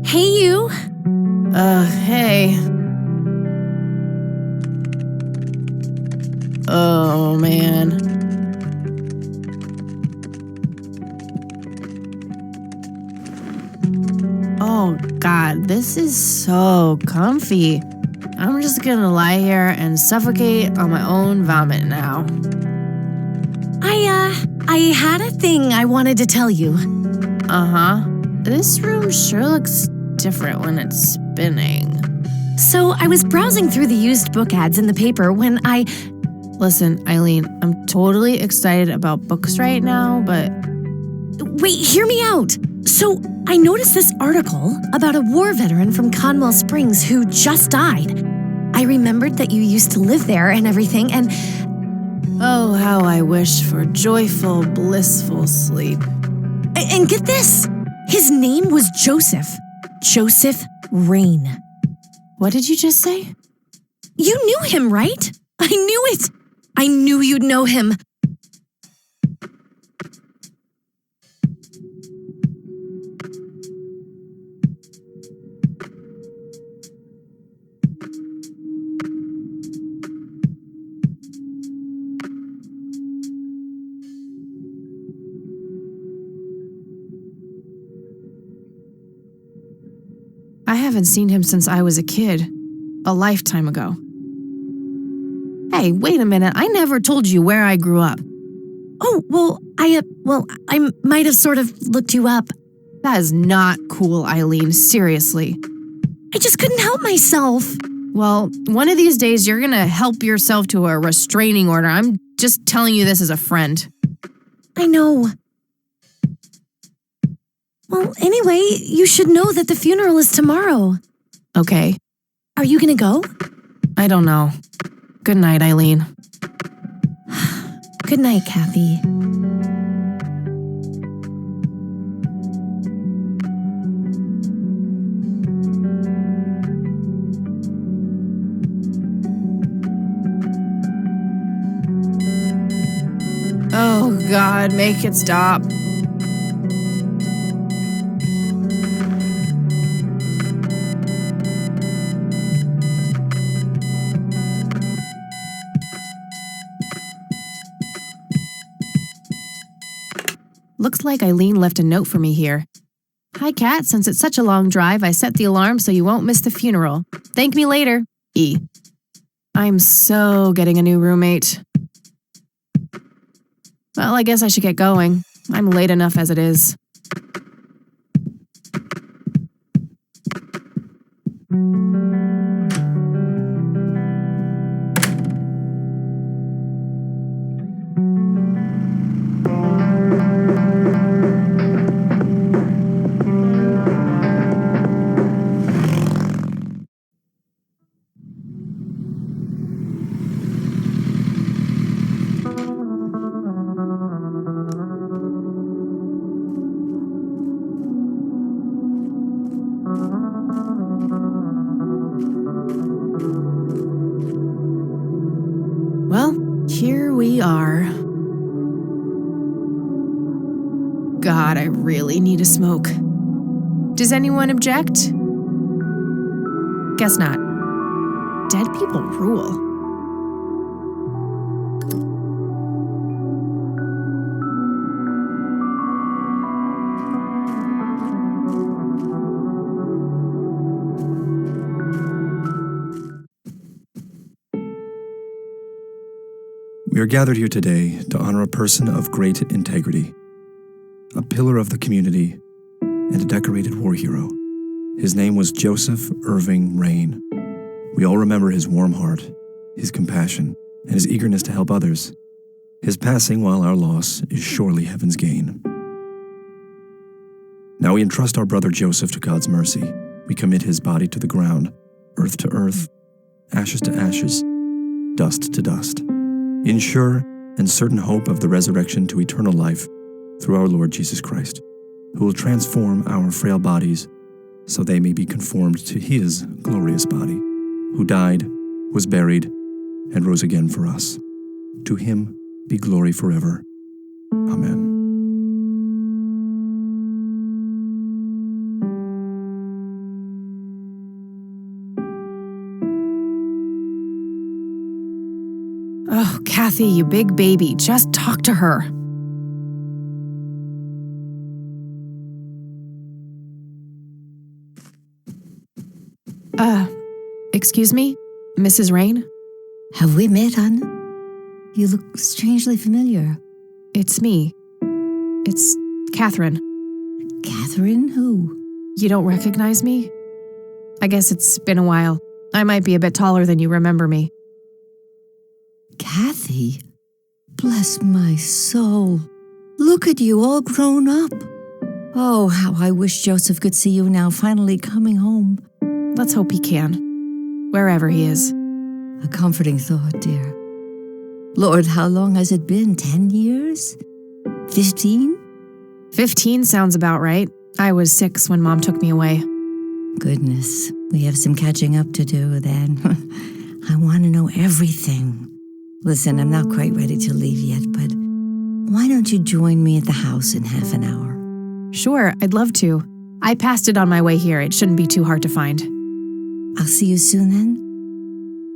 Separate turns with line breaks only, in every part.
Hey, you.
Hey. Oh, man. Oh, God, this is so comfy. I'm just gonna lie here and suffocate on my own vomit now.
I had a thing I wanted to tell you.
Uh-huh. This room sure looks different when it's spinning.
So I was browsing through the used book ads in the paper when I...
Listen, Eileen, I'm totally excited about books right now, but...
Wait, hear me out. So I noticed this article about a war veteran from Conwell Springs who just died. I remembered that you used to live there and everything, and...
Oh, how I wish for joyful, blissful sleep.
And get this! His name was Joseph. Joseph Rain.
What did you just say?
You knew him, right? I knew it! I knew you'd know him.
I haven't seen him since I was a kid. A lifetime ago. Hey, wait a minute. I never told you where I grew up.
Oh, well, I might have sort of looked you up.
That is not cool, Eileen. Seriously.
I just couldn't help myself.
Well, one of these days you're gonna help yourself to a restraining order. I'm just telling you this as a friend.
I know. Well, anyway, you should know that the funeral is tomorrow.
Okay.
Are you gonna go?
I don't know. Good night, Eileen.
Good night, Kathy.
Oh, God, make it stop. Looks like Eileen left a note for me here. Hi, Kat. Since it's such a long drive, I set the alarm so you won't miss the funeral. Thank me later. E. I'm so getting a new roommate. Well, I guess I should get going. I'm late enough as it is. Well, here we are. God, I really need a smoke. Does anyone object? Guess not. Dead people rule.
We are gathered here today to honor a person of great integrity, a pillar of the community, and a decorated war hero. His name was Joseph Irving Rain. We all remember his warm heart, his compassion, and his eagerness to help others. His passing, while our loss, is surely heaven's gain. Now we entrust our brother Joseph to God's mercy. We commit his body to the ground, earth to earth, ashes to ashes, dust to dust, in sure and certain hope of the resurrection to eternal life through our Lord Jesus Christ, who will transform our frail bodies so they may be conformed to his glorious body, who died, was buried, and rose again for us. To him be glory forever. Amen.
Kathy, you big baby, just talk to her. Excuse me? Mrs. Rain?
Have we met, hon? You look strangely familiar.
It's me. It's Catherine.
Catherine who?
You don't recognize me? I guess it's been a while. I might be a bit taller than you remember me.
Kathy? Bless my soul. Look at you, all grown up. Oh, how I wish Joseph could see you now, finally coming home.
Let's hope he can. Wherever he is.
A comforting thought, dear. Lord, how long has it been? 10 years? 15?
15 sounds about right. I was 6 when Mom took me away.
Goodness, we have some catching up to do then. I want to know everything. Listen, I'm not quite ready to leave yet, but why don't you join me at the house in half an hour?
Sure, I'd love to. I passed it on my way here. It shouldn't be too hard to find.
I'll see you soon then.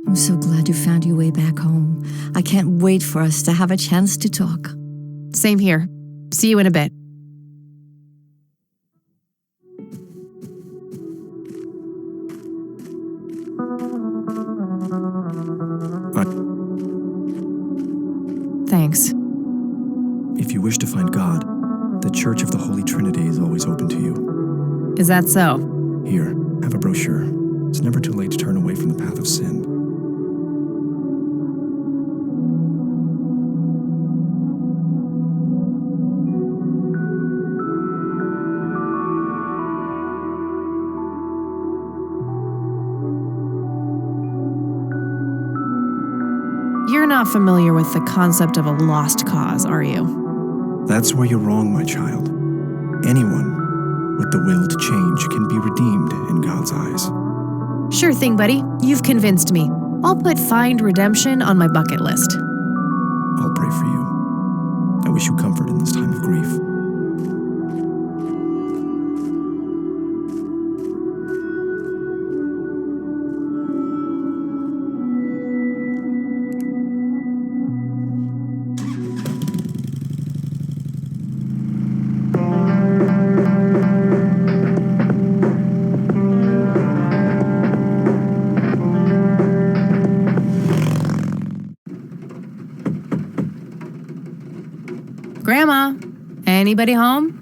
I'm so glad you found your way back home. I can't wait for us to have a chance to talk.
Same here. See you in a bit. Thanks.
If you wish to find God, the Church of the Holy Trinity is always open to you.
Is that so?
Here, have a brochure. It's never too late to turn away from the path of sin.
You're not familiar with the concept of a lost cause, are you?
That's where you're wrong, my child. Anyone with the will to change can be redeemed in God's eyes.
Sure thing, buddy. You've convinced me. I'll put find redemption on my bucket list.
I'll pray for you. I wish you comfort in this time of grief.
Grandma, anybody home?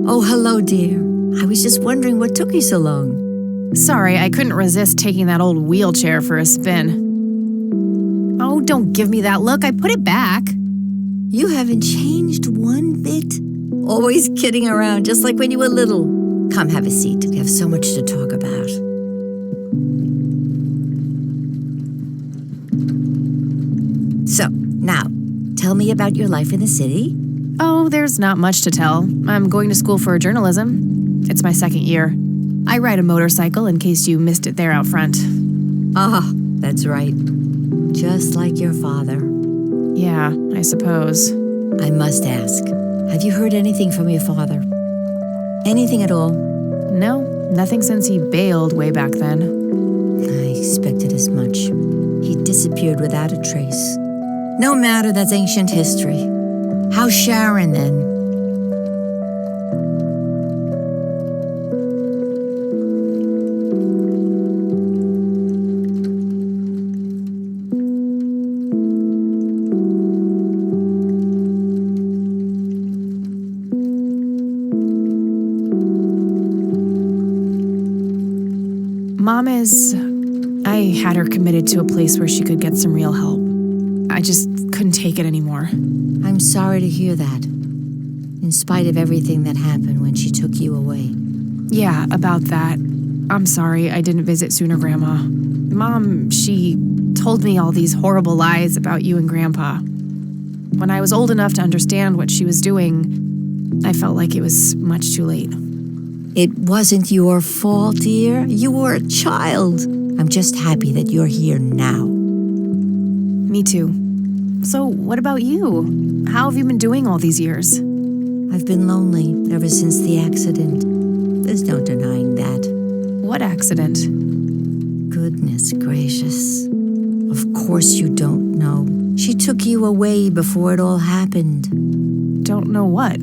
Oh, hello, dear. I was just wondering what took you so long.
Sorry, I couldn't resist taking that old wheelchair for a spin. Oh, don't give me that look. I put it back.
You haven't changed one bit. Always kidding around, just like when you were little. Come, have a seat. We have so much to talk about. So, now, tell me about your life in the city.
Oh, there's not much to tell. I'm going to school for journalism. It's my 2nd year. I ride a motorcycle in case you missed it there out front.
Ah, that's right. Just like your father.
Yeah, I suppose.
I must ask, have you heard anything from your father? Anything at all?
No, nothing since he bailed way back then.
I expected as much. He disappeared without a trace. No matter, that's ancient history. How's Sharon then?
Mom is... I had her committed to a place where she could get some real help. I just couldn't take it anymore.
I'm sorry to hear that. In spite of everything that happened when she took you away.
Yeah, about that. I'm sorry I didn't visit sooner, Grandma. Mom, she told me all these horrible lies about you and Grandpa. When I was old enough to understand what she was doing, I felt like it was much too late.
It wasn't your fault, dear. You were a child. I'm just happy that you're here now.
Me too. So, what about you? How have you been doing all these years?
I've been lonely ever since the accident. There's no denying that.
What accident?
Goodness gracious. Of course you don't know. She took you away before it all happened.
Don't know what.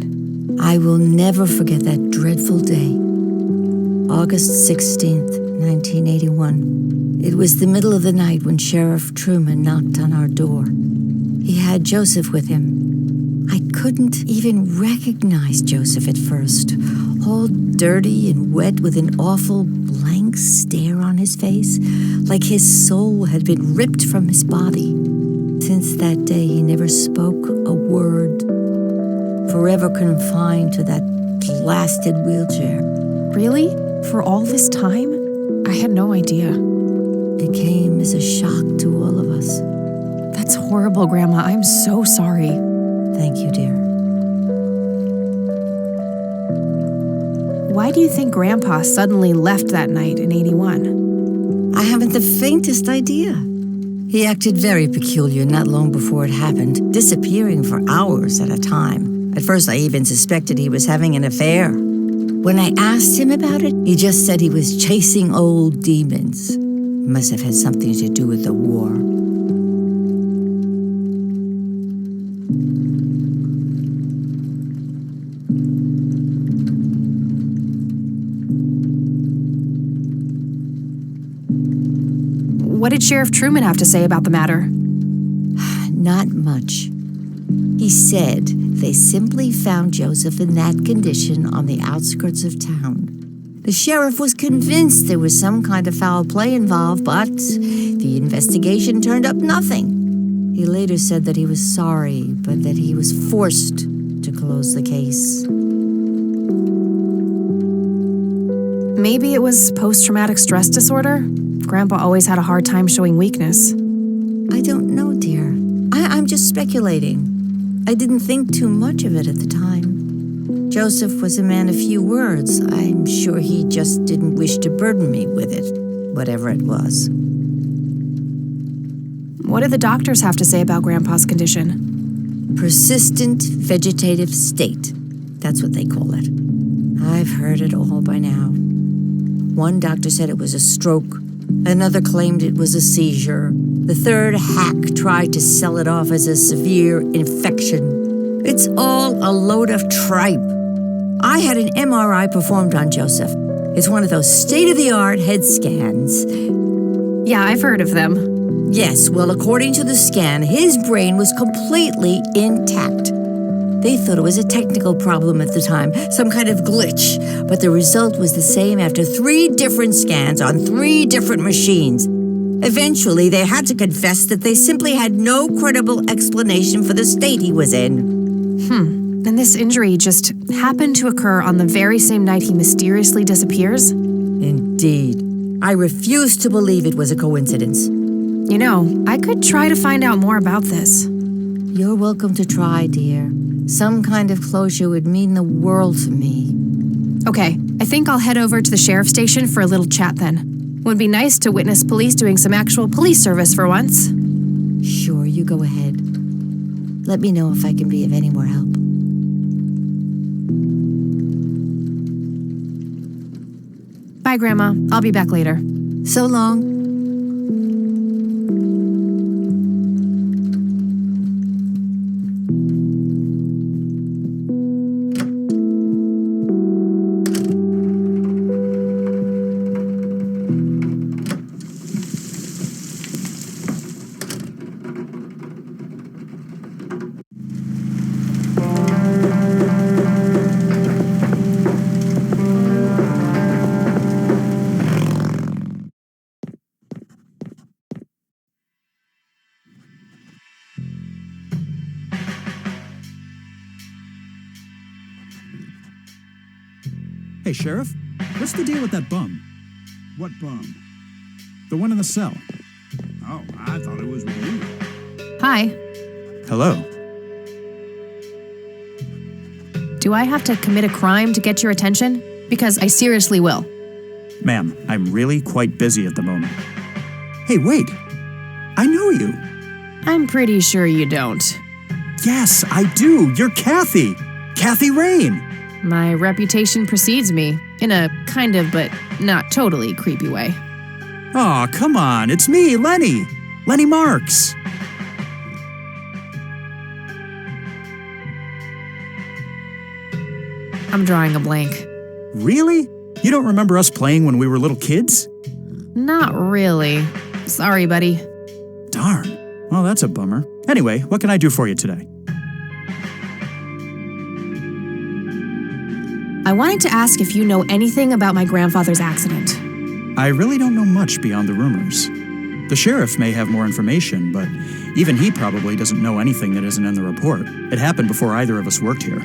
I will never forget that dreadful day. August 16th, 1981. It was the middle of the night when Sheriff Truman knocked on our door. He had Joseph with him. I couldn't even recognize Joseph at first, all dirty and wet with an awful blank stare on his face, like his soul had been ripped from his body. Since that day, he never spoke a word, forever confined to that blasted wheelchair.
Really? For all this time? I had no idea.
It came as a shock to all of us.
That's horrible, Grandma. I'm so sorry.
Thank you, dear.
Why do you think Grandpa suddenly left that night in 81?
I haven't the faintest idea. He acted very peculiar not long before it happened, disappearing for hours at a time. At first, I even suspected he was having an affair. When I asked him about it, he just said he was chasing old demons. It must have had something to do with the war.
What did Sheriff Truman have to say about the matter?
Not much. He said they simply found Joseph in that condition on the outskirts of town. The sheriff was convinced there was some kind of foul play involved, but the investigation turned up nothing. He later said that he was sorry, but that he was forced to close the case.
Maybe it was post-traumatic stress disorder? Grandpa always had a hard time showing weakness.
I don't know, dear. I'm just speculating. I didn't think too much of it at the time. Joseph was a man of few words. I'm sure he just didn't wish to burden me with it, whatever it was.
What did the doctors have to say about Grandpa's condition?
Persistent vegetative state. That's what they call it. I've heard it all by now. One doctor said it was a stroke. Another claimed it was a seizure. The third hack tried to sell it off as a severe infection. It's all a load of tripe. I had an MRI performed on Joseph. It's one of those state-of-the-art head scans.
Yeah, I've heard of them.
Yes, well, according to the scan, his brain was completely intact. They thought it was a technical problem at the time, some kind of glitch, but the result was the same after 3 different scans on 3 different machines. Eventually, they had to confess that they simply had no credible explanation for the state he was in.
And this injury just happened to occur on the very same night he mysteriously disappears?
Indeed. I refuse to believe it was a coincidence.
You know, I could try to find out more about this.
You're welcome to try, dear. Some kind of closure would mean the world to me.
Okay, I think I'll head over to the sheriff's station for a little chat then. Would be nice to witness police doing some actual police service for once.
Sure, you go ahead. Let me know if I can be of any more help.
Bye, Grandma. I'll be back later.
So long.
Hey, Sheriff, what's the deal with that bum?
What bum?
The one in the cell.
Oh, I thought it was me.
Hi.
Hello.
Do I have to commit a crime to get your attention? Because I seriously will.
Ma'am, I'm really quite busy at the moment. Hey, wait. I know you.
I'm pretty sure you don't.
Yes, I do. You're Kathy. Kathy Rain.
My reputation precedes me, in a kind of but not totally creepy way.
Aw, come on. It's me, Lenny. Lenny Marks.
I'm drawing a blank.
Really? You don't remember us playing when we were little kids?
Not really. Sorry, buddy.
Darn. Well, that's a bummer. Anyway, what can I do for you today?
I wanted to ask if you know anything about my grandfather's accident.
I really don't know much beyond the rumors. The sheriff may have more information, but even he probably doesn't know anything that isn't in the report. It happened before either of us worked here.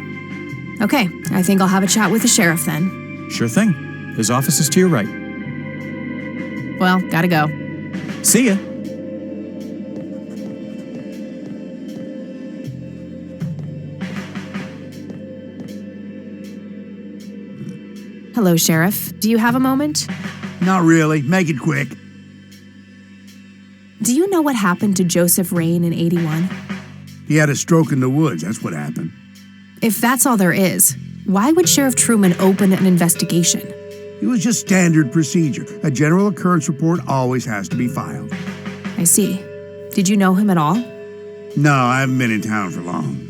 Okay, I think I'll have a chat with the sheriff then.
Sure thing. His office is to your right.
Well, gotta go.
See ya.
Hello, Sheriff. Do you have a moment?
Not really. Make it quick.
Do you know what happened to Joseph Rain in 81?
He had a stroke in the woods. That's what happened.
If that's all there is, why would Sheriff Truman open an investigation?
It was just standard procedure. A general occurrence report always has to be filed.
I see. Did you know him at all?
No, I haven't been in town for long.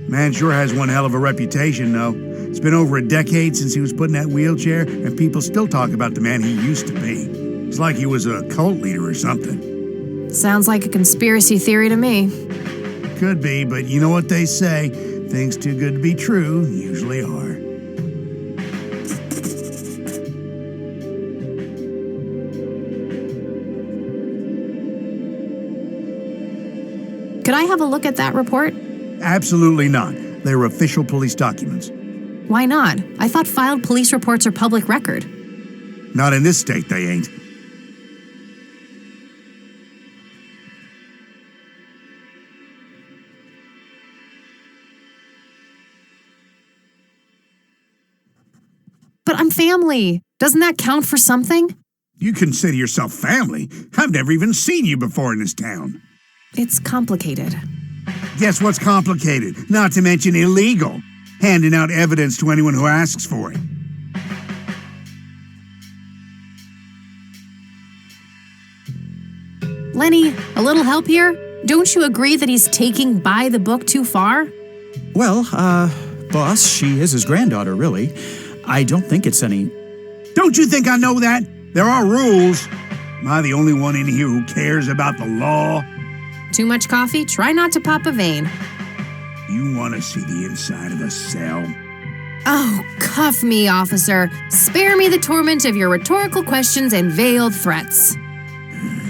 Man sure has one hell of a reputation, though. It's been over a decade since he was put in that wheelchair, and people still talk about the man he used to be. It's like he was a cult leader or something.
Sounds like a conspiracy theory to me.
Could be, but you know what they say. Things too good to be true usually are.
Could I have a look at that report?
Absolutely not. They're official police documents.
Why not? I thought filed police reports are public record.
Not in this state, they ain't.
But I'm family. Doesn't that count for something?
You consider yourself family? I've never even seen you before in this town.
It's complicated.
Guess what's complicated? Not to mention illegal. Handing out evidence to anyone who asks for it.
Lenny, a little help here? Don't you agree that he's taking by the book too far?
Well, boss, she is his granddaughter, really. I don't think it's any...
Don't you think I know that? There are rules. Am I the only one in here who cares about the law?
Too much coffee? Try not to pop a vein.
You want to see the inside of a cell?
Oh, cuff me, officer. Spare me the torment of your rhetorical questions and veiled threats.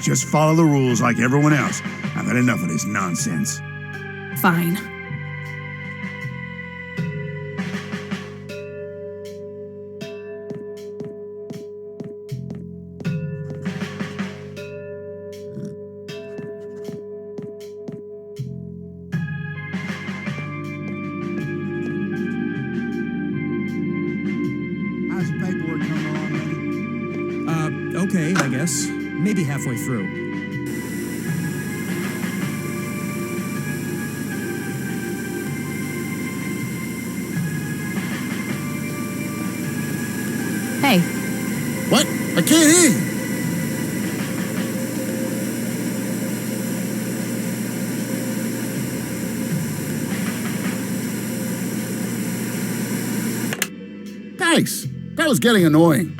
Just follow the rules like everyone else. I've had enough of this nonsense.
Fine.
How's the paperwork coming along, Lenny?
Okay, I guess. Maybe halfway through.
Hey,
What? I can't hear you. Thanks. That was getting annoying.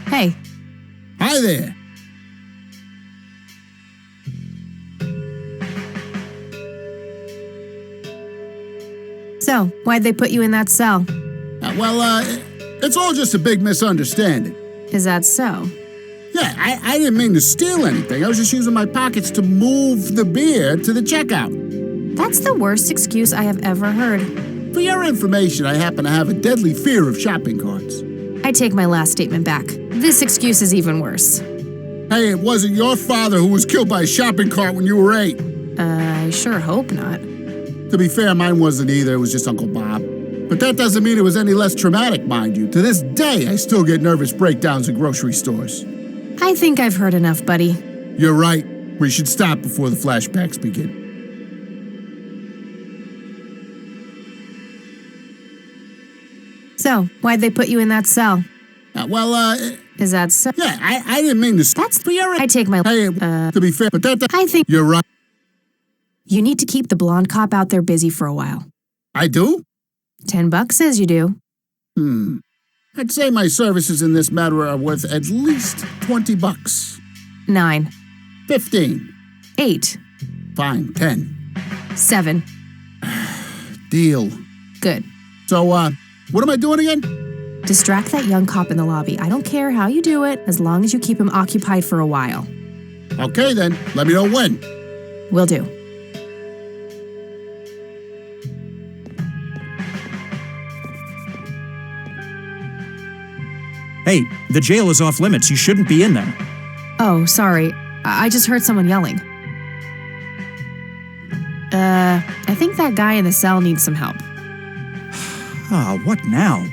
hey,
Hi there.
so why'd they put you in that cell?
It's all just a big misunderstanding.
Is that so?
Yeah, I didn't mean to steal anything. I was just using my pockets to move the beer to the checkout.
That's the worst excuse I have ever heard.
For your information, I happen to have a deadly fear of shopping carts.
I take my last statement back. This excuse is even worse.
Hey, it wasn't your father who was killed by a shopping cart when you were 8.
I sure hope not.
To be fair, mine wasn't either. It was just Uncle Bob. But that doesn't mean it was any less traumatic, mind you. To this day, I still get nervous breakdowns in grocery stores.
I think I've heard enough, buddy.
You're right. We should stop before the flashbacks begin.
So, why'd they put you in that cell? Is that so?
Yeah, I didn't mean to...
That's I take my...
Hey, to be fair, but that...
I think
You're right.
you need to keep the blonde cop out there busy for a while.
I do?
$10 says you do.
I'd say my services in this matter are worth at least $20.
9,
15.
8,
Fine, 10.
7.
Deal.
Good.
So, what am I doing again?
Distract that young cop in the lobby. I don't care how you do it, as long as you keep him occupied for a while.
Okay, then. Let me know when.
Will do.
Hey, the jail is off limits. You shouldn't be in there.
Oh, sorry. I just heard someone yelling. I think that guy in the cell needs some help.
What now?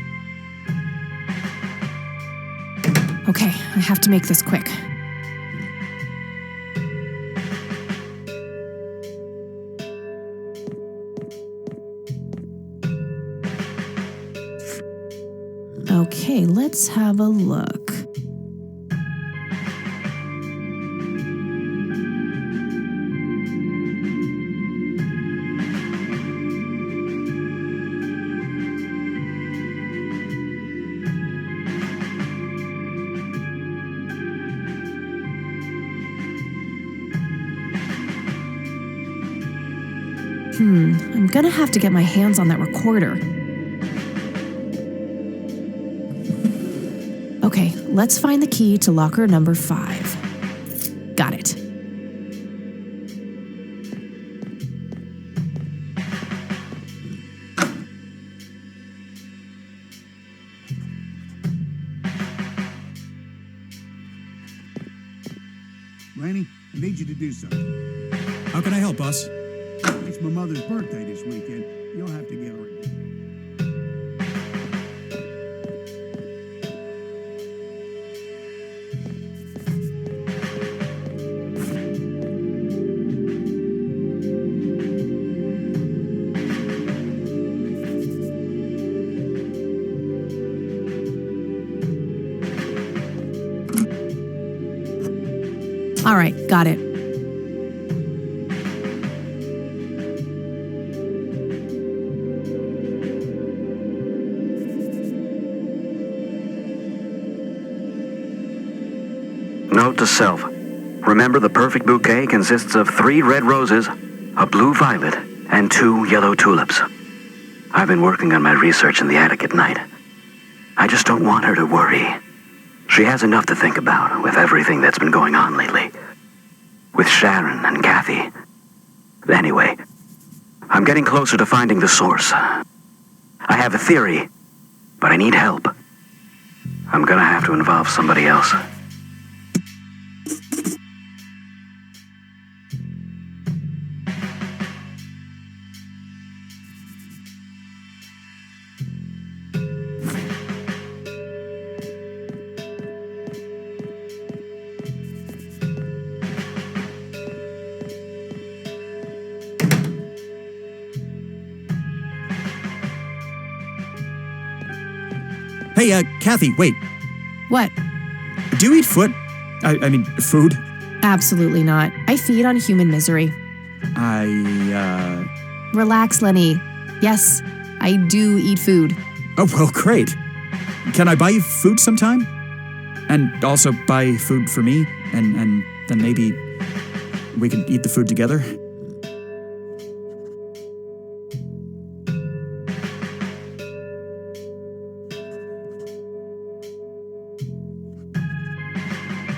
Okay, I have to make this quick. Okay, let's have a look. I'm gonna have to get my hands on that recorder. Okay, let's find the key to locker number 5. Got it.
Lanny, I need you to do something.
How can I help, boss?
It's my mother's birthday this weekend. You'll have to get her a gift.
All right, got it.
Note to self. Remember, the perfect bouquet consists of 3 red roses, a blue violet, and 2 yellow tulips. I've been working on my research in the attic at night. I just don't want her to worry. She has enough to think about with everything that's been going on lately. With Sharon and Kathy. Anyway, I'm getting closer to finding the source. I have a theory, but I need help. I'm gonna have to involve somebody else.
Hey, Kathy, wait.
What?
Do you eat foot? I mean, food?
Absolutely not. I feed on human misery. Relax, Lenny. Yes, I do eat food.
Oh, well, great. Can I buy you food sometime? And also buy food for me? And then maybe we can eat the food together?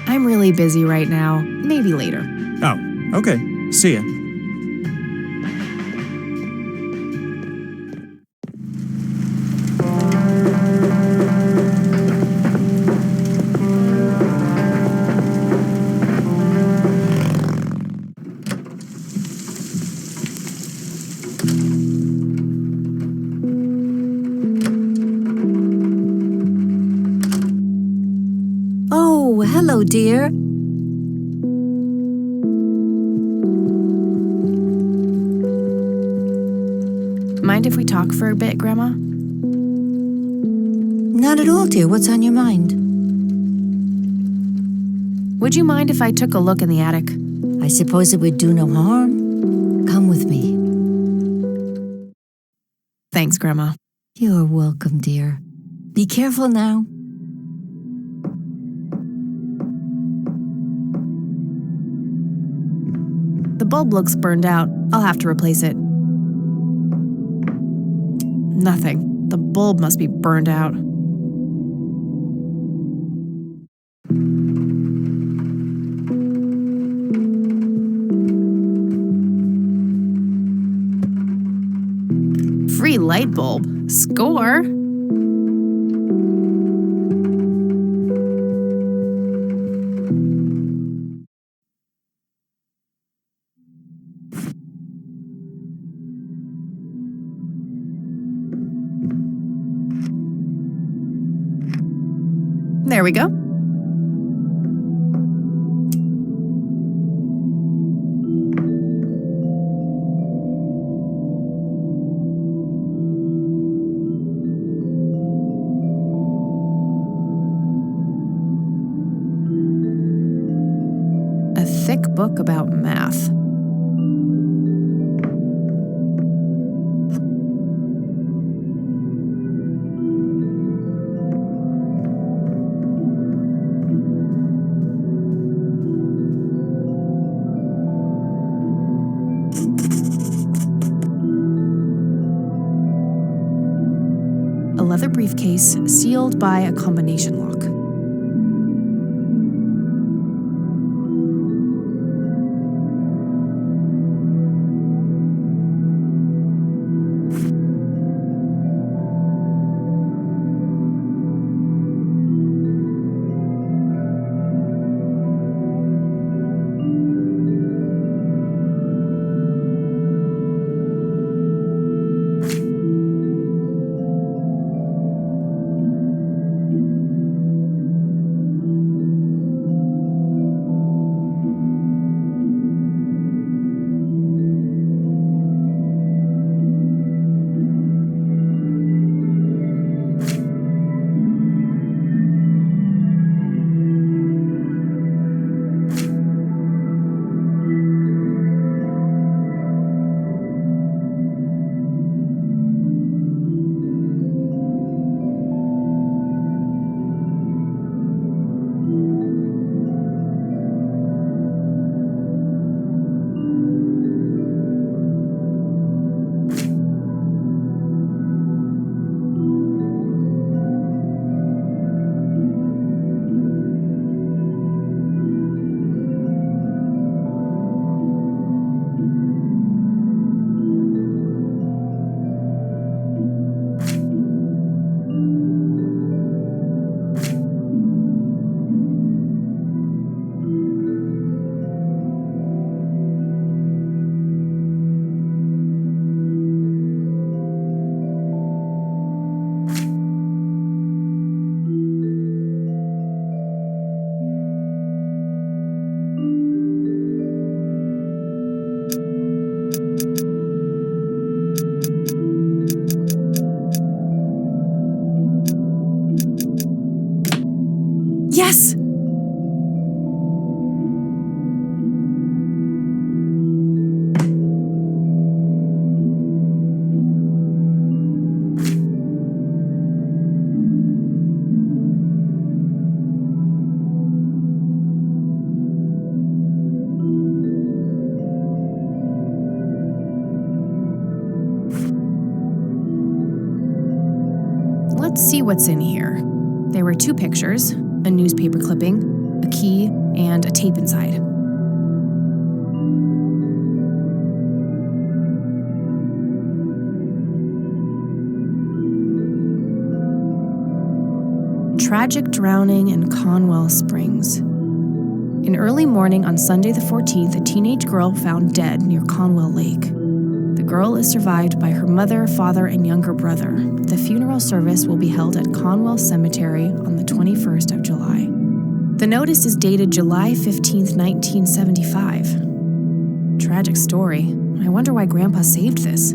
I'm really busy right now. Maybe later.
Oh, okay. See ya.
Hello, dear.
Mind if we talk for a bit, Grandma?
Not at all, dear. What's on your mind?
Would you mind if I took a look in the attic?
I suppose it would do no harm. Come with me.
Thanks, Grandma.
You're welcome, dear. Be careful now.
The bulb looks burned out. I'll have to replace it. Nothing. The bulb must be burned out. Free light bulb. Score! There we go. A thick book about math. A leather briefcase sealed by a combination lock. Yes! Let's see what's in here. There were 2 pictures, a newspaper clipping, a key, and a tape inside. Tragic drowning in Conwell Springs. In early morning on Sunday the 14th, a teenage girl found dead near Conwell Lake. The girl is survived by her mother, father, and younger brother. The funeral service will be held at Conwell Cemetery on the 21st of July. The notice is dated July 15th, 1975. Tragic story. I wonder why Grandpa saved this.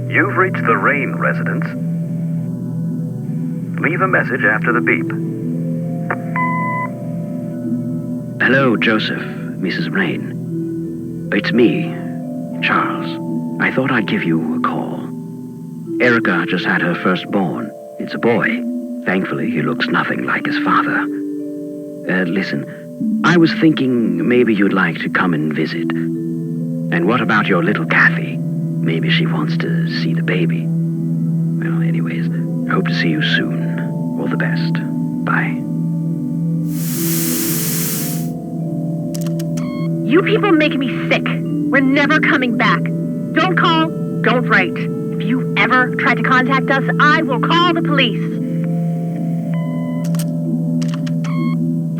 You've reached the Rain residence. Leave a message after the beep. Hello, Joseph, Mrs. Rain. It's me, Charles. I thought I'd give you a call. Erica just had her firstborn. It's a boy. Thankfully, he looks nothing like his father. Listen, I was thinking maybe you'd like to come and visit. And what about your little Kathy? Maybe she wants to see the baby. Well, anyways, hope to see you soon. All the best. Bye.
You people make me sick. We're never coming back. Don't call, don't write. If you ever try to contact us, I will call the police.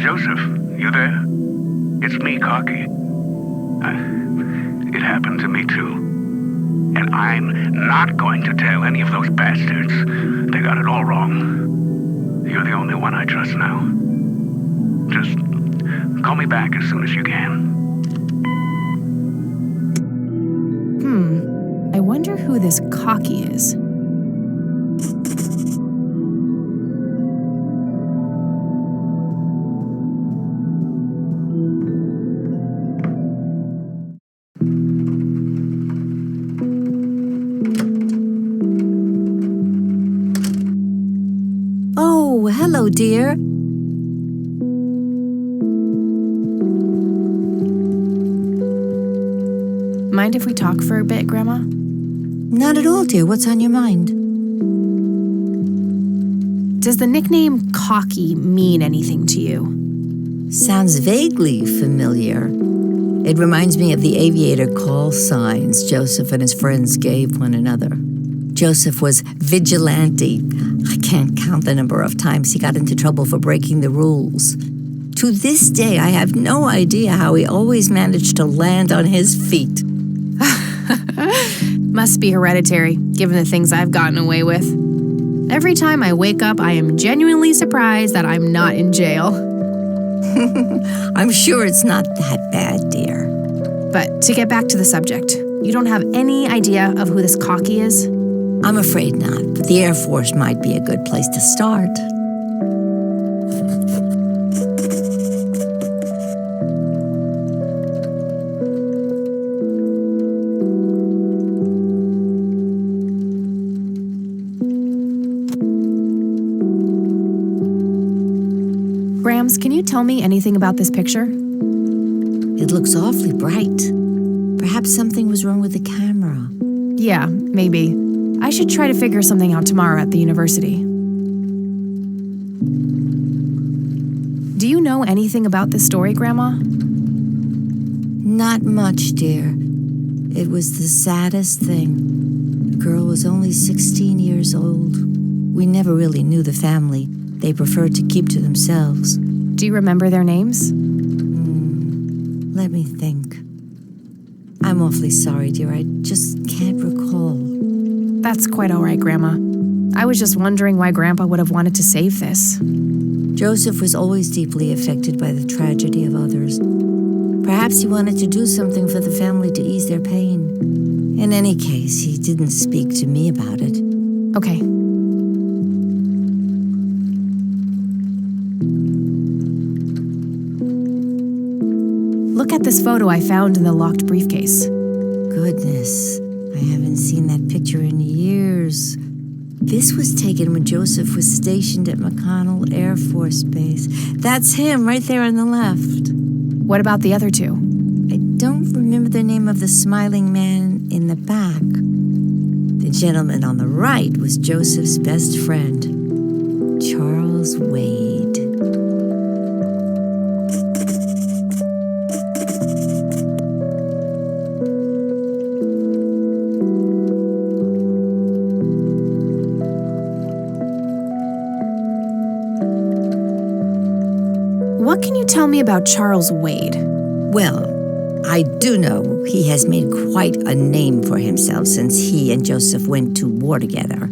Joseph, you there? It's me, Cocky. It happened to me too. And I'm not going to tell any of those bastards. They got it all wrong. You're the only one I trust now. Just call me back as soon as you can.
I wonder who this Cocky is.
Oh, hello, dear.
Mind if we talk for a bit, Grandma?
Not at all, dear. What's on your mind?
Does the nickname Cocky mean anything to you?
Sounds vaguely familiar. It reminds me of the aviator call signs Joseph and his friends gave one another. Joseph was vigilante. I can't count the number of times he got into trouble for breaking the rules. To this day, I have no idea how he always managed to land on his feet.
Must be hereditary, given the things I've gotten away with. Every time I wake up, I am genuinely surprised that I'm not in jail.
I'm sure it's not that bad, dear.
But to get back to the subject, you don't have any idea of who this Cocky is?
I'm afraid not, but the Air Force might be a good place to start.
Grams, can you tell me anything about this picture?
It looks awfully bright. Perhaps something was wrong with the camera.
Yeah, maybe. I should try to figure something out tomorrow at the university. Do you know anything about this story, Grandma?
Not much, dear. It was the saddest thing. The girl was only 16 years old. We never really knew the family. They preferred to keep to themselves.
Do you remember their names?
Let me think. I'm awfully sorry, dear. I just can't recall.
That's quite all right, Grandma. I was just wondering why Grandpa would have wanted to save this.
Joseph was always deeply affected by the tragedy of others. Perhaps he wanted to do something for the family to ease their pain. In any case, he didn't speak to me about it.
Okay. Look look at this photo I found in the locked briefcase.
Goodness, I haven't seen that picture in years. This was taken when Joseph was stationed at McConnell Air Force Base. That's him right there on the left.
What about the other two?
I don't remember the name of the smiling man in the back. The gentleman on the right was Joseph's best friend, Charles Wade.
What can you tell me about Charles Wade?
Well, I do know he has made quite a name for himself since he and Joseph went to war together.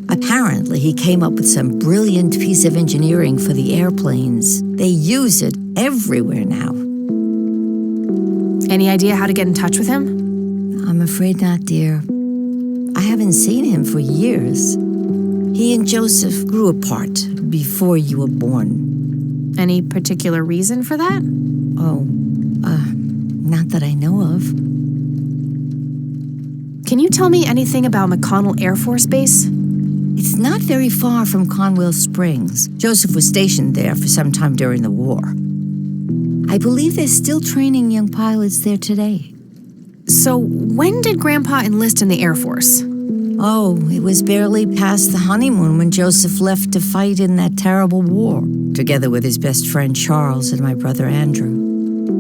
Apparently, he came up with some brilliant piece of engineering for the airplanes. They use it everywhere now.
Any idea how to get in touch with him?
I'm afraid not, dear. I haven't seen him for years. He and Joseph grew apart before you were born.
Any particular reason for that?
Oh, not that I know of.
Can you tell me anything about McConnell Air Force Base?
It's not very far from Conwell Springs. Joseph was stationed there for some time during the war. I believe they're still training young pilots there today.
So, when did Grandpa enlist in the Air Force?
Oh, it was barely past the honeymoon when Joseph left to fight in that terrible war, together with his best friend Charles and my brother Andrew.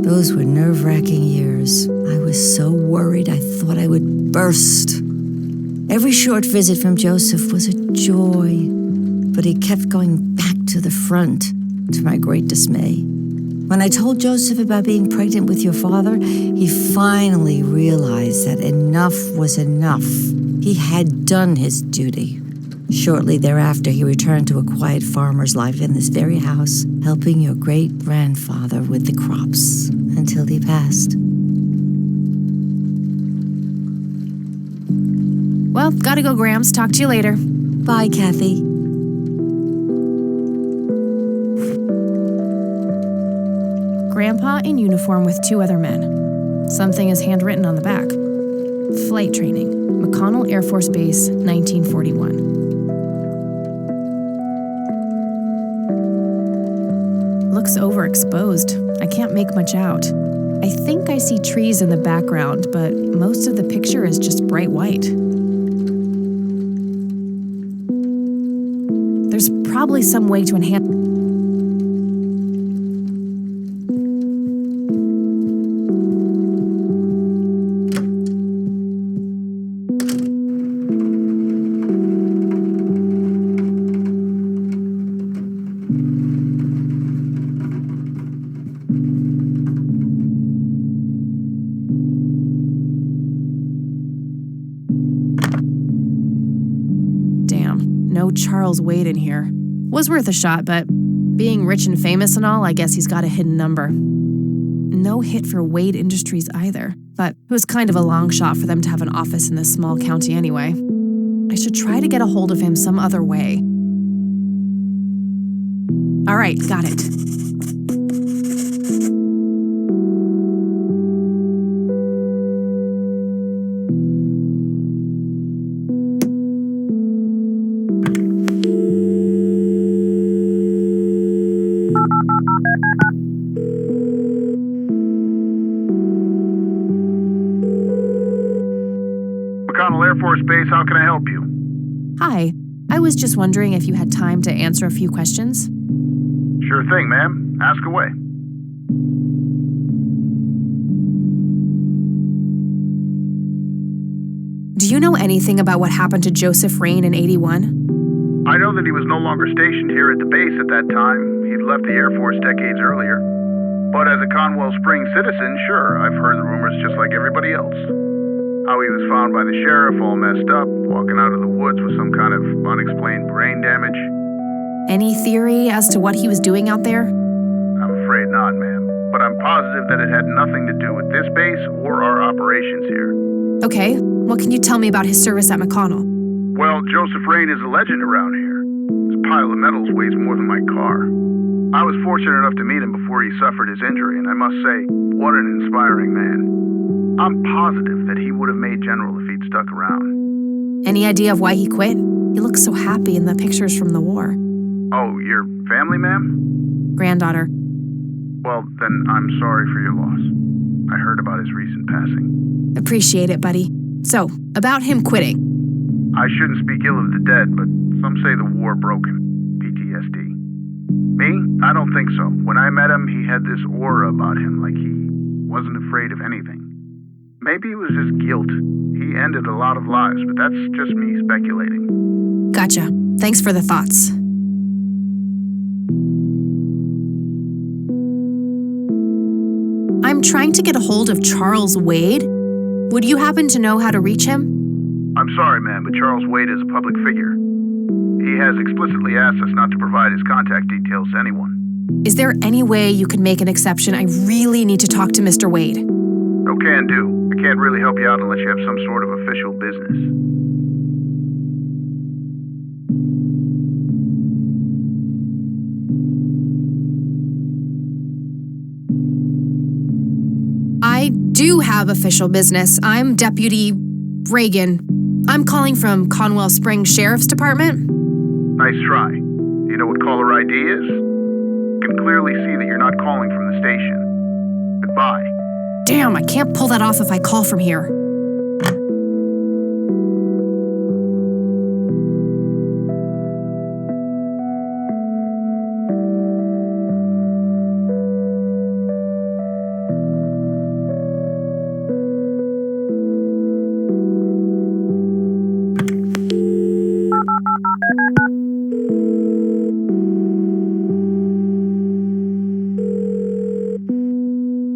Those were nerve-wracking years. I was so worried I thought I would burst. Every short visit from Joseph was a joy, but he kept going back to the front, to my great dismay. When I told Joseph about being pregnant with your father, he finally realized that enough was enough. He had done his duty. Shortly thereafter, he returned to a quiet farmer's life in this very house, helping your great-grandfather with the crops until he passed.
Well, gotta go, Grams. Talk to you later.
Bye, Kathy.
Grandpa in uniform with two other men. Something is handwritten on the back. Flight training, McConnell Air Force Base, 1941. Looks overexposed. I can't make much out. I think I see trees in the background, but most of the picture is just bright white. There's probably some way to enhance. No Charles Wade in here. Was worth a shot, but being rich and famous and all, I guess he's got a hidden number. No hit for Wade Industries either, but it was kind of a long shot for them to have an office in this small county anyway. I should try to get a hold of him some other way. All right, got it.
McConnell Air Force Base, how can I help you?
Hi, I was just wondering if you had time to answer a few questions.
Sure thing, ma'am. Ask away.
Do you know anything about what happened to Joseph Rain in '81?
I know that he was no longer stationed here at the base at that time. He'd left the Air Force decades earlier. But as a Conwell Springs citizen, sure, I've heard the rumors just like everybody else. How he was found by the sheriff all messed up, walking out of the woods with some kind of unexplained brain damage.
Any theory as to what he was doing out there?
I'm afraid not, ma'am. But I'm positive that it had nothing to do with this base or our operations here.
Okay, what can you tell me about his service at McConnell?
Well, Joseph Rain is a legend around here.
This pile of metals weighs more than my car. I was fortunate enough to meet him before he suffered his injury, and I must say, what an inspiring man. I'm positive that he would have made General if he'd stuck around.
Any idea of why he quit? He looks so happy in the pictures from the war.
Oh, your family, ma'am?
Granddaughter.
Well, then I'm sorry for your loss. I heard about his recent passing.
Appreciate it, buddy. So, about him quitting.
I shouldn't speak ill of the dead, but some say the war broke him. PTSD. Me? I don't think so. When I met him, he had this aura about him, like he wasn't afraid of anything. Maybe it was just guilt. He ended a lot of lives, but that's just me speculating.
Gotcha. Thanks for the thoughts. I'm trying to get a hold of Charles Wade. Would you happen to know how to reach him?
I'm sorry, ma'am, but Charles Wade is a public figure. He has explicitly asked us not to provide his contact details to anyone.
Is there any way you can make an exception? I really need to talk to Mr. Wade.
No can do. I can't really help you out unless you have some sort of official business.
I do have official business. I'm Deputy Reagan. I'm calling from Conwell Springs Sheriff's Department.
Nice try. Do you know what caller ID is? You can clearly see that you're not calling from the station. Goodbye.
Damn, I can't pull that off if I call from here.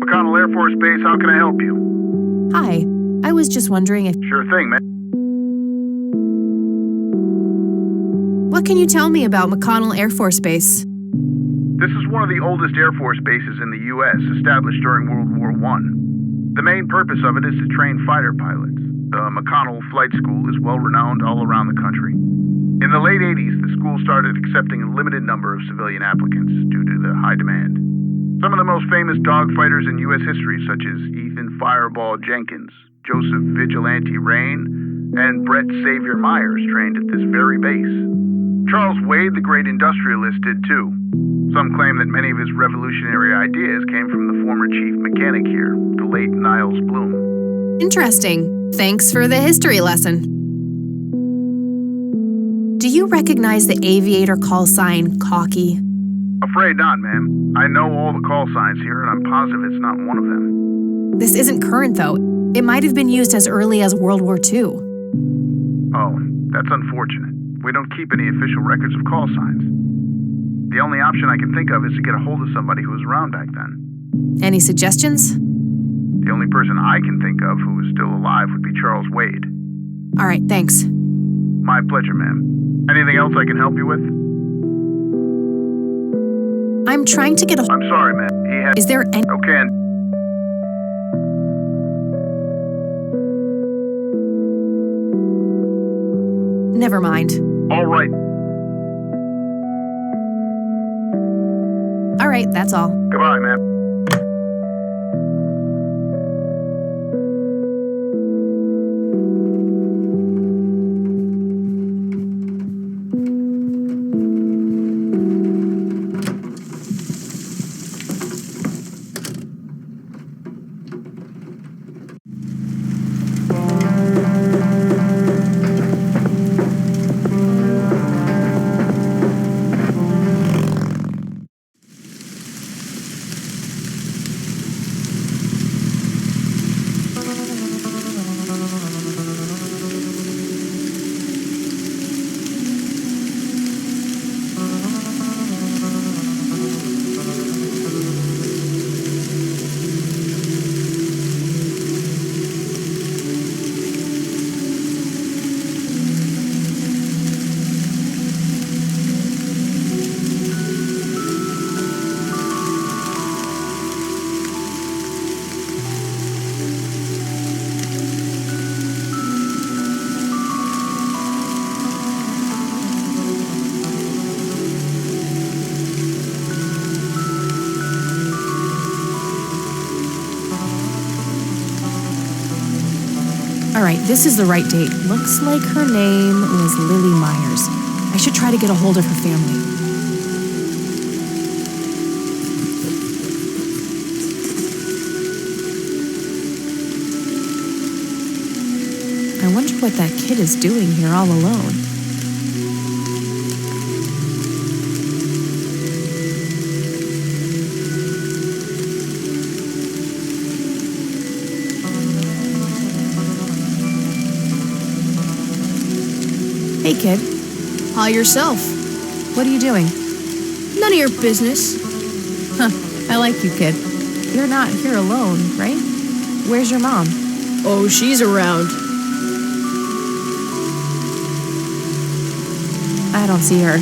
McConnell Air Force Base, how can I help you?
Hi, I was just wondering if...
Sure thing, man.
What can you tell me about McConnell Air Force Base?
This is one of the oldest Air Force bases in the U.S., established during World War I. The main purpose of it is to train fighter pilots. The McConnell Flight School is well-renowned all around the country. In the late 80s, the school started accepting a limited number of civilian applicants due to the high demand. Some of the most famous dogfighters in U.S. history, such as Ethan Fireball Jenkins, Joseph Vigilante Rain, and Brett Savior Myers trained at this very base. Charles Wade, the great industrialist, did too. Some claim that many of his revolutionary ideas came from the former chief mechanic here, the late Niles Bloom.
Interesting. Thanks for the history lesson. Do you recognize the aviator call sign, Cocky?
Afraid not, ma'am. I know all the call signs here, and I'm positive it's not one of them.
This isn't current, though. It might have been used as early as World War II.
Oh, that's unfortunate. We don't keep any official records of call signs. The only option I can think of is to get a hold of somebody who was around back then.
Any suggestions?
The only person I can think of who is still alive would be Charles Wade.
All right, thanks.
My pleasure, ma'am. Anything else I can help you with?
I'm trying to get a...
I'm sorry, ma'am. He had...
Is there any...
Okay.
Never mind.
All right.
All right, that's all.
Goodbye, ma'am.
right, this is the right date. Looks like her name was Lily Myers. I should try to get a hold of her family. I wonder what that kid is doing here all alone. Hey, kid.
Hi yourself.
What are you doing?
None of your business.
Huh, I like you, kid. You're not here alone, right? Where's your mom?
Oh, she's around.
I don't see her.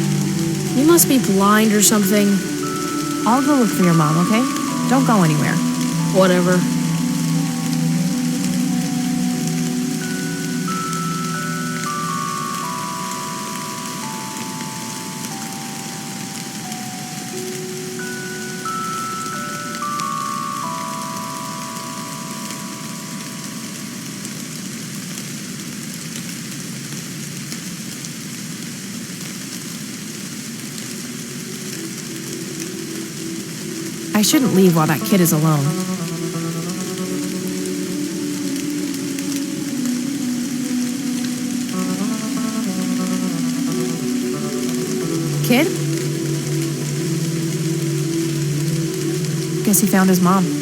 You must be blind or something.
I'll go look for your mom, okay? Don't go anywhere.
Whatever.
I shouldn't leave while that kid is alone. Kid? Guess he found his mom.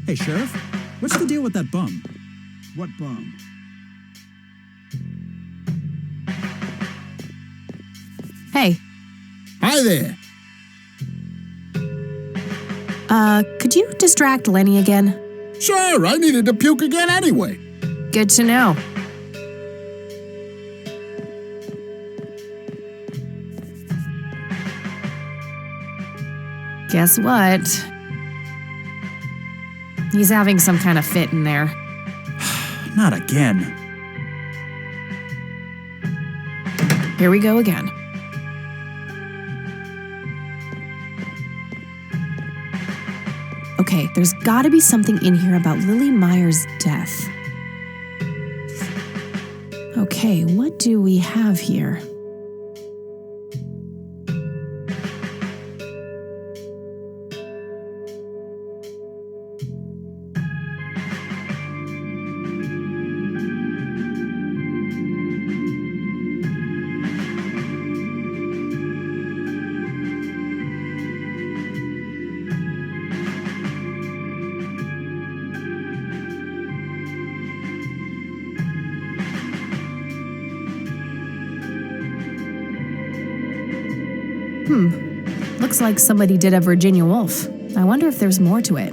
Hey, Sheriff, what's the deal with that bum?
What bum?
Hey.
Hi there.
Could you distract Lenny again?
Sure, I needed to puke again anyway.
Good to know. Guess what? He's having some kind of fit in there.
Not again.
Here we go again. Okay, there's gotta be something in here about Lily Myers' death. Okay, what do we have here? Looks like somebody did a Virginia Woolf. I wonder if there's more to it.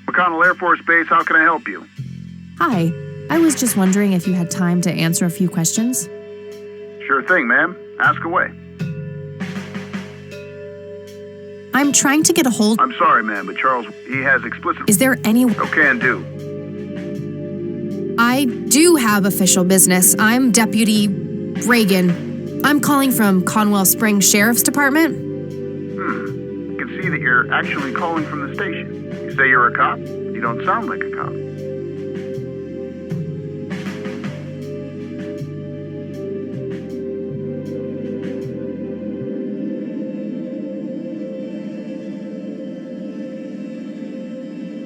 McConnell Air Force Base, how can I help you?
Hi, I was just wondering if you had time to answer a few questions.
Sure thing, ma'am. Ask away.
I'm trying to get a hold...
I'm sorry, ma'am, but Charles, he has explicit...
Is there any...
No can do.
I do have official business. I'm Deputy Reagan. I'm calling from Conwell Springs Sheriff's Department.
I can see that you're actually calling from the station. You say you're a cop? You don't sound like a cop.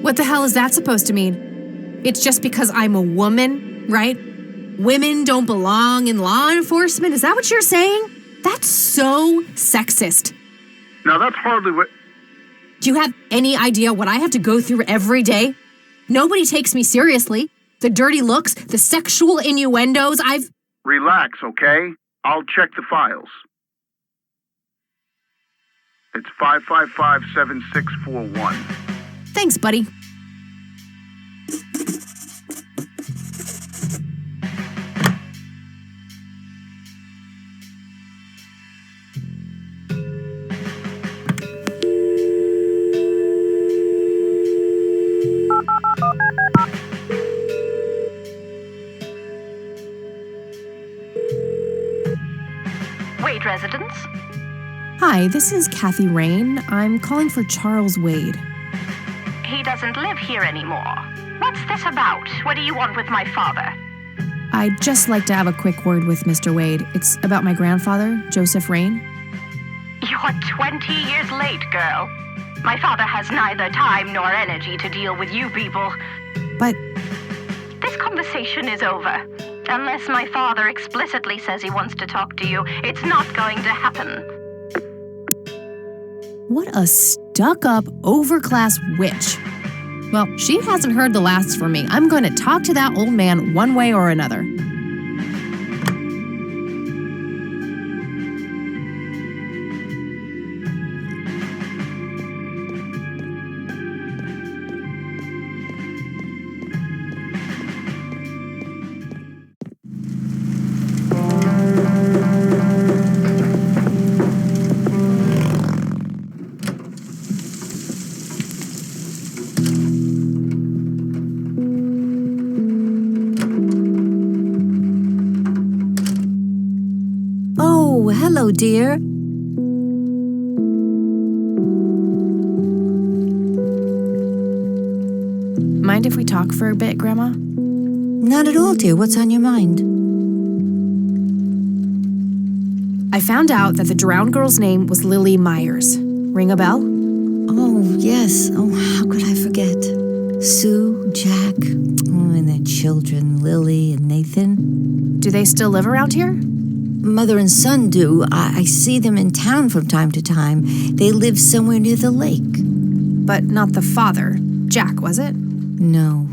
What the hell is that supposed to mean? It's just because I'm a woman, right? Women don't belong in law enforcement? Is that what you're saying? That's so sexist.
Now, that's hardly what...
Do you have any idea what I have to go through every day? Nobody takes me seriously. The dirty looks, the sexual innuendos,
Relax, okay? I'll check the files. It's 555-7641.
Thanks, buddy.
Wade residence?
Hi, this is Kathy Rain. I'm calling for Charles Wade.
He doesn't live here anymore. What's this about? What do you want with my father?
I'd just like to have a quick word with Mr. Wade. It's about my grandfather, Joseph Rain.
You're 20 years late, girl. My father has neither time nor energy to deal with you people.
But...
This conversation is over. Unless my father explicitly says he wants to talk to you, it's not going to happen.
What a stuck-up, overclass witch. Well, she hasn't heard the last from me. I'm going to talk to that old man one way or another.
Hello, dear.
Mind if we talk for a bit, Grandma?
Not at all, dear. What's on your mind?
I found out that the drowned girl's name was Lily Myers. Ring a bell?
Oh, yes. Oh, how could I forget? Sue, Jack, and their children, Lily and Nathan.
Do they still live around here?
Mother and son do. I see them in town from time to time. They live somewhere near the lake.
But not the father. Jack, was it?
No.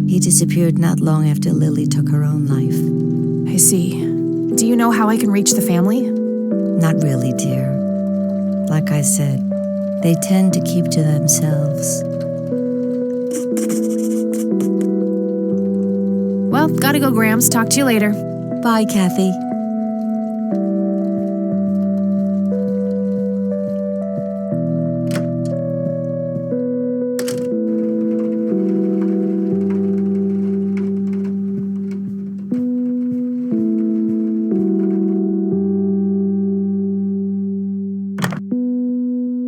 He disappeared not long after Lily took her own life.
I see. Do you know how I can reach the family?
Not really, dear. Like I said, they tend to keep to themselves.
Well, gotta go, Grams. Talk to you later.
Bye, Kathy.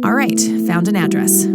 All right, found an address.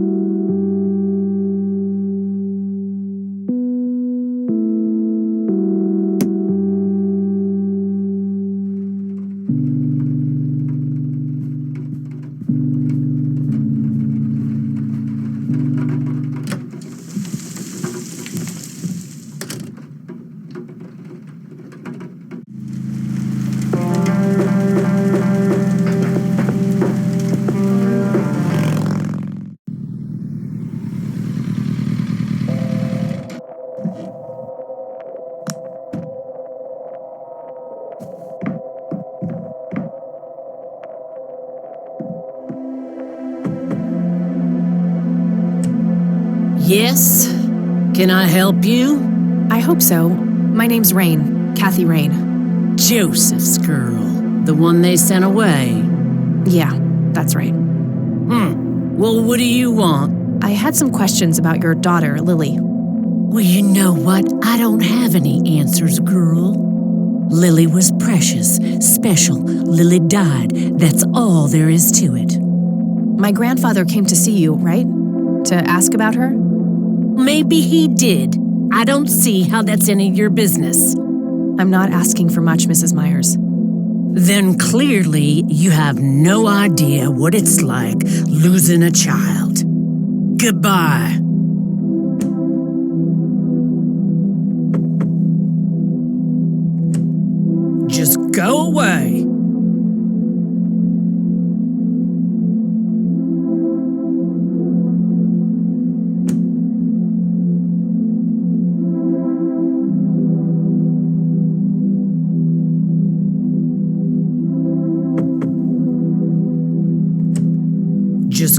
Yes? Can I help you?
I hope so. My name's Rain, Kathy Rain.
Joseph's girl, the one they sent away.
Yeah, that's right.
Well, what do you want?
I had some questions about your daughter, Lily.
Well, you know what? I don't have any answers, girl. Lily was precious, special. Lily died. That's all there is to it.
My grandfather came to see you, right? To ask about her?
Maybe he did. I don't see how that's any of your business.
I'm not asking for much, Mrs. Myers.
Then clearly you have no idea what it's like losing a child. Goodbye. Go away. Just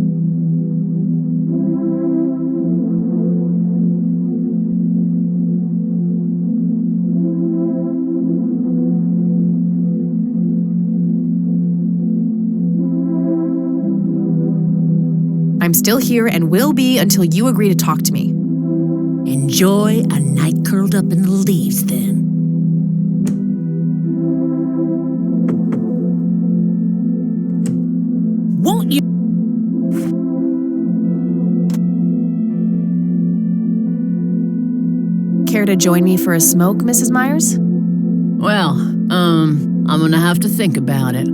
I'm still here and will be until you agree to talk to me.
enjoy a night curled up in the leaves then. Won't you?
Care to join me for a smoke, Mrs. Myers?
Well, I'm gonna have to think about it.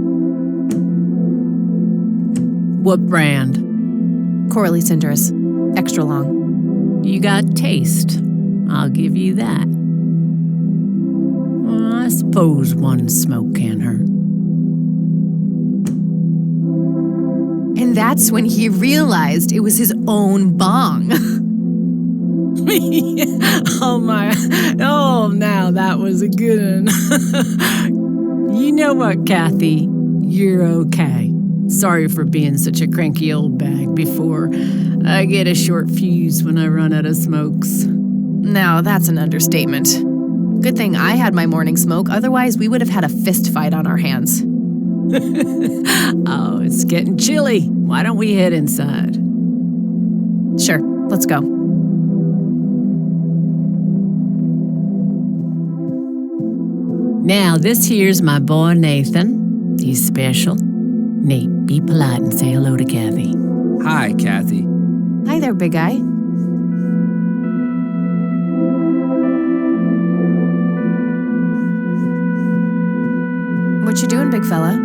What brand?
Corley Cinders. Extra long.
You got taste. I'll give you that. Well, I suppose one smoke can't hurt.
And that's when he realized it was his own bong.
Oh my, now that was a good one. You know what, Kathy? You're okay. Sorry for being such a cranky old bag before. I get a short fuse when I run out of smokes.
Now that's an understatement. Good thing I had my morning smoke, otherwise we would have had a fist fight on our hands.
Oh, it's getting chilly. Why don't we head inside?
Sure, let's go.
Now, this here's my boy Nathan. He's special. Nate, be polite and say hello to Kathy.
Hi, Kathy.
Hi there, big guy. What you doing, big fella?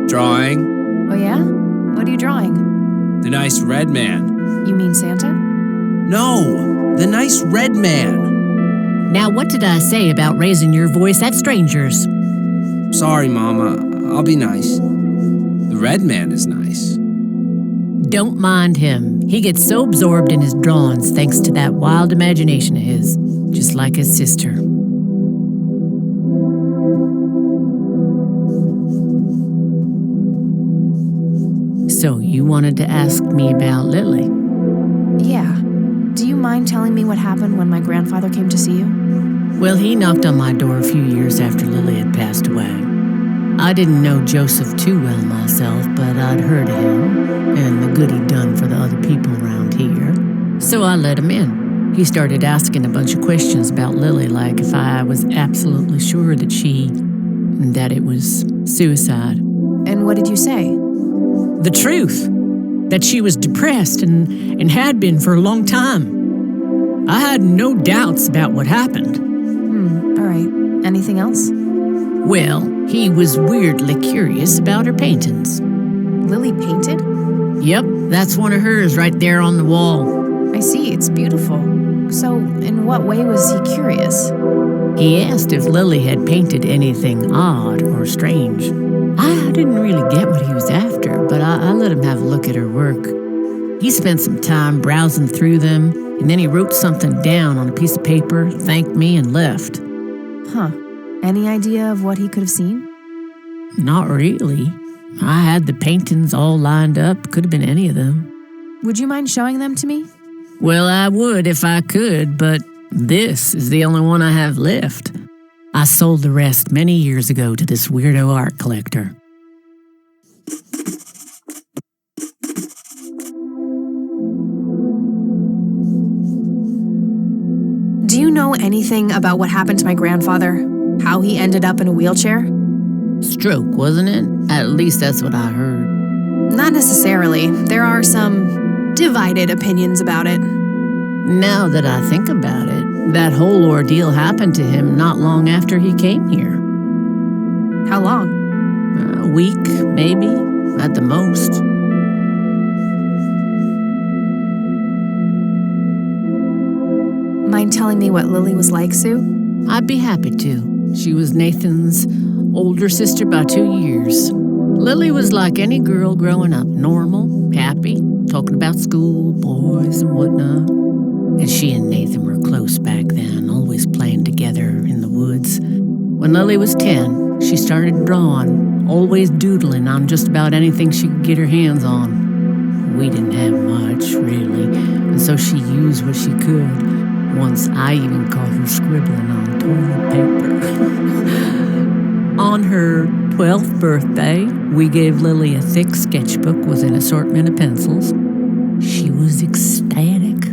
Drawing.
Oh yeah? What are you drawing?
The nice red man.
You mean Santa?
No, the nice red man.
Now, what did I say about raising your voice at strangers?
Sorry, Mama. I'll be nice. The red man is nice.
Don't mind him. He gets so absorbed in his drawings thanks to that wild imagination of his, just like his sister. So, you wanted to ask me about Lily?
Yeah. Do you mind telling me what happened when my grandfather came to see you?
Well, he knocked on my door a few years after Lily had passed away. I didn't know Joseph too well myself, but I'd heard of him and the good he'd done for the other people around here. So I let him in. He started asking a bunch of questions about Lily, like if I was absolutely sure that it was suicide.
And what did you say?
The truth. That she was depressed and had been for a long time. I had no doubts about what happened.
All right. Anything else?
Well, he was weirdly curious about her paintings.
Lily painted?
Yep, that's one of hers right there on the wall.
I see, it's beautiful. So, in what way was he curious?
He asked if Lily had painted anything odd or strange. I didn't really get what he was after, but I let him have a look at her work. He spent some time browsing through them, and then he wrote something down on a piece of paper, thanked me, and left.
Huh. Any idea of what he could have seen?
Not really. I had the paintings all lined up. Could have been any of them.
Would you mind showing them to me?
Well, I would if I could, but this is the only one I have left. I sold the rest many years ago to this weirdo art collector.
Do you know anything about what happened to my grandfather? How he ended up in a wheelchair?
Stroke, wasn't it? At least that's what I heard.
Not necessarily. There are some divided opinions about it.
Now that I think about it, that whole ordeal happened to him not long after he came here.
How long?
A week, maybe, at the most.
Mind telling me what Lily was like, Sue?
I'd be happy to. She was Nathan's older sister by 2 years. Lily was like any girl growing up, normal, happy, talking about school, boys, and whatnot. And she and Nathan were close back then, always playing together in the woods. When Lily was 10, she started drawing, always doodling on just about anything she could get her hands on. We didn't have much, really, and so she used what she could. Once I even caught her scribbling on toilet paper. On her 12th birthday, we gave Lily a thick sketchbook with an assortment of pencils. She was ecstatic.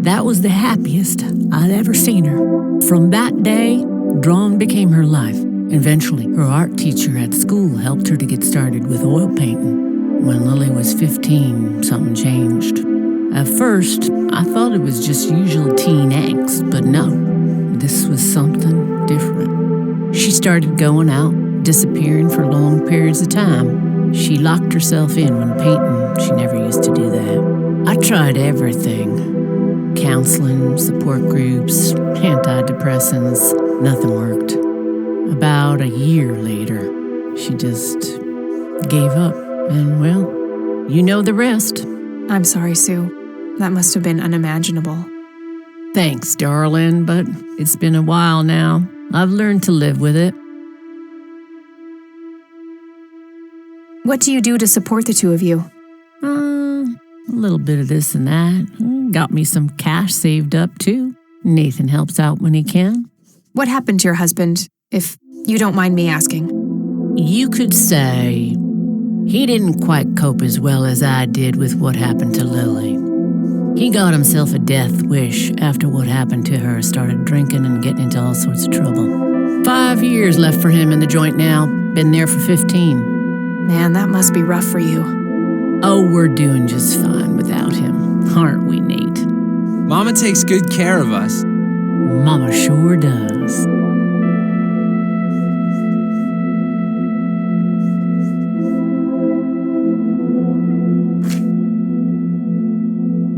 That was the happiest I'd ever seen her. From that day, drawing became her life. Eventually, her art teacher at school helped her to get started with oil painting. When Lily was 15, something changed. At first, I thought it was just usual teen angst, but no, this was something different. She started going out, disappearing for long periods of time. She locked herself in when painting. She never used to do that. I tried everything. Counseling, support groups, antidepressants. Nothing worked. About a year later, she just gave up. And, well, you know the rest.
I'm sorry, Sue. That must have been unimaginable.
Thanks, darling, but it's been a while now. I've learned to live with it.
What do you do to support the two of you?
A little bit of this and that. Got me some cash saved up, too. Nathan helps out when he can.
What happened to your husband, if you don't mind me asking?
You could say he didn't quite cope as well as I did with what happened to Lily. He got himself a death wish after what happened to her, started drinking and getting into all sorts of trouble. 5 years left for him in the joint now. Been there for 15.
Man, that must be rough for you.
Oh, we're doing just fine without him, aren't we, Nate?
Mama takes good care of us.
Mama sure does.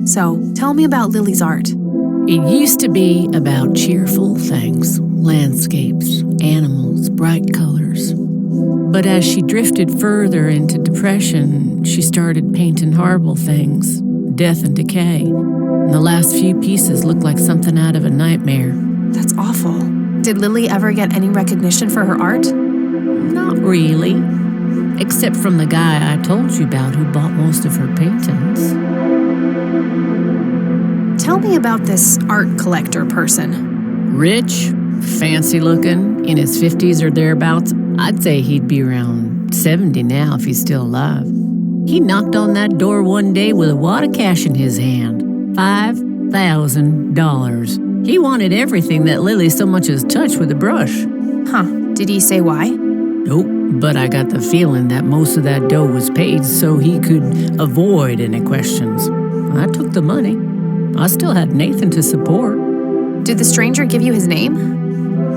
So, tell me about Lily's art.
It used to be about cheerful things, landscapes, animals, bright colors. But as she drifted further into depression, she started painting horrible things, death and decay. And the last few pieces looked like something out of a nightmare.
That's awful. Did Lily ever get any recognition for her art?
Not really. Except from the guy I told you about who bought most of her paintings.
Tell me about this art collector person.
Rich, fancy looking, in his 50s or thereabouts. I'd say he'd be around 70 now if he's still alive. He knocked on that door one day with a wad of cash in his hand. $5,000. He wanted everything that Lily so much as touched with a brush.
Huh. Did he say why?
Nope, but I got the feeling that most of that dough was paid so he could avoid any questions. I took the money. I still had Nathan to support.
Did the stranger give you his name?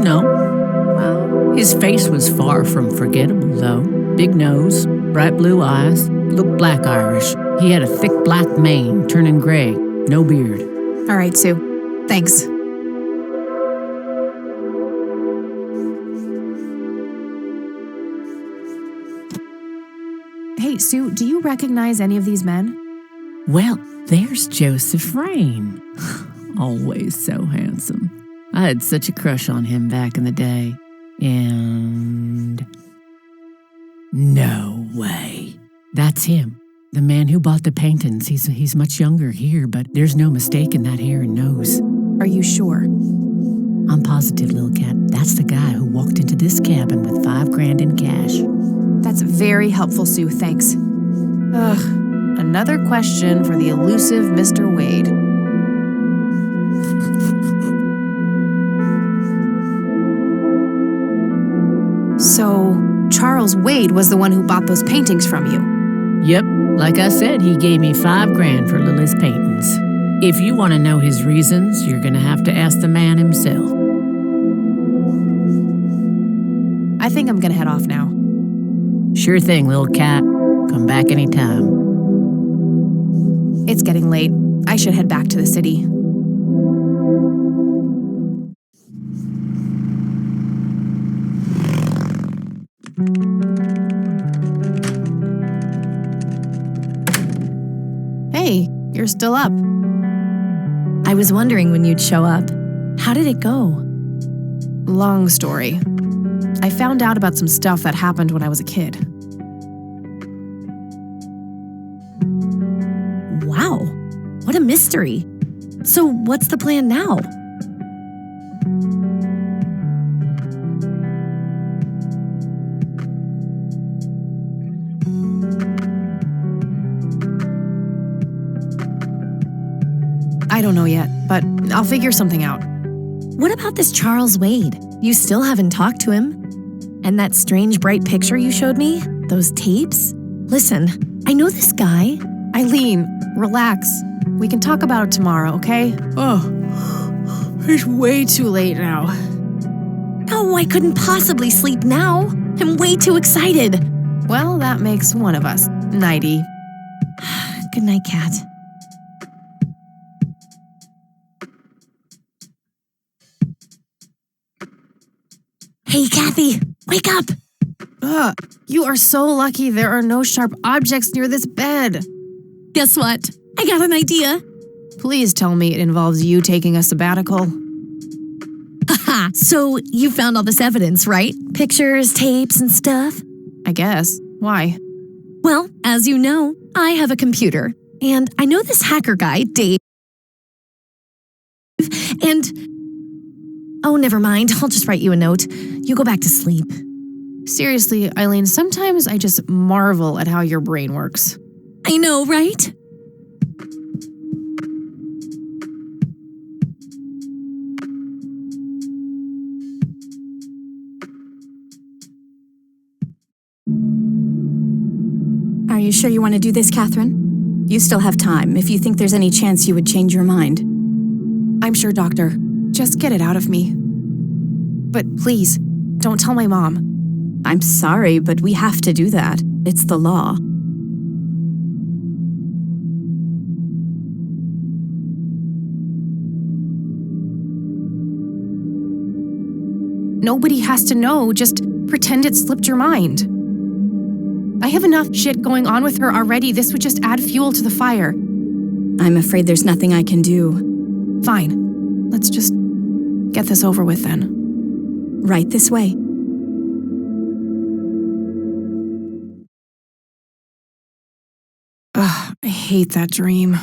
No. Well, his face was far from forgettable, though. Big nose, bright blue eyes, looked black Irish. He had a thick black mane, turning gray, no beard.
All right, Sue. Thanks. Hey, Sue, do you recognize any of these men?
Well, there's Joseph Rain. Always so handsome. I had such a crush on him back in the day. And... no way. That's him. The man who bought the paintings. He's much younger here, but there's no mistaking that hair and nose.
Are you sure?
I'm positive, little cat. That's the guy who walked into this cabin with $5,000 in cash.
That's very helpful, Sue. Thanks. Ugh. Another question for the elusive Mr. Wade. So, Charles Wade was the one who bought those paintings from you?
Yep. Like I said, he gave me $5,000 for Lily's paintings. If you want to know his reasons, you're going to have to ask the man himself.
I think I'm going to head off now.
Sure thing, little cat. Come back anytime.
It's getting late. I should head back to the city. Hey, you're still up.
I was wondering when you'd show up. How did it go?
Long story. I found out about some stuff that happened when I was a kid.
Wow, what a mystery. So what's the plan now?
I don't know yet, but I'll figure something out.
What about this Charles Wade? You still haven't talked to him? And that strange bright picture you showed me? Those tapes? Listen, I know this guy.
Eileen, relax. We can talk about it tomorrow, okay? Oh, it's way too late now.
Oh, I couldn't possibly sleep now. I'm way too excited.
Well, that makes one of us. Nighty.
Good night, Kat. Hey, Kathy, wake up!
Ugh, you are so lucky there are no sharp objects near this bed.
Guess what? I got an idea.
Please tell me it involves you taking a sabbatical.
Haha, so you found all this evidence, right? Pictures, tapes, and stuff?
I guess. Why?
Well, as you know, I have a computer, and I know this hacker guy, Dave, and... Oh, never mind. I'll just write you a note. You go back to sleep.
Seriously, Eileen, sometimes I just marvel at how your brain works.
I know, right?
Are you sure you want to do this, Catherine? You still have time if you think there's any chance you would change your mind.
I'm sure, Doctor. Just get it out of me. But please, don't tell my mom.
I'm sorry, but we have to do that. It's the law.
Nobody has to know. Just pretend it slipped your mind. I have enough shit going on with her already. This would just add fuel to the fire.
I'm afraid there's nothing I can do.
Fine. Let's just get this over with then.
Right this way.
Ugh, I hate that dream.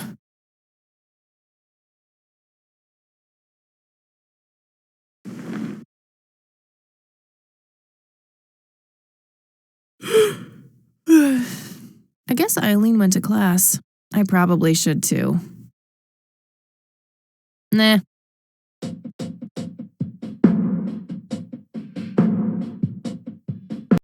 I guess Eileen went to class. I probably should too. Nah,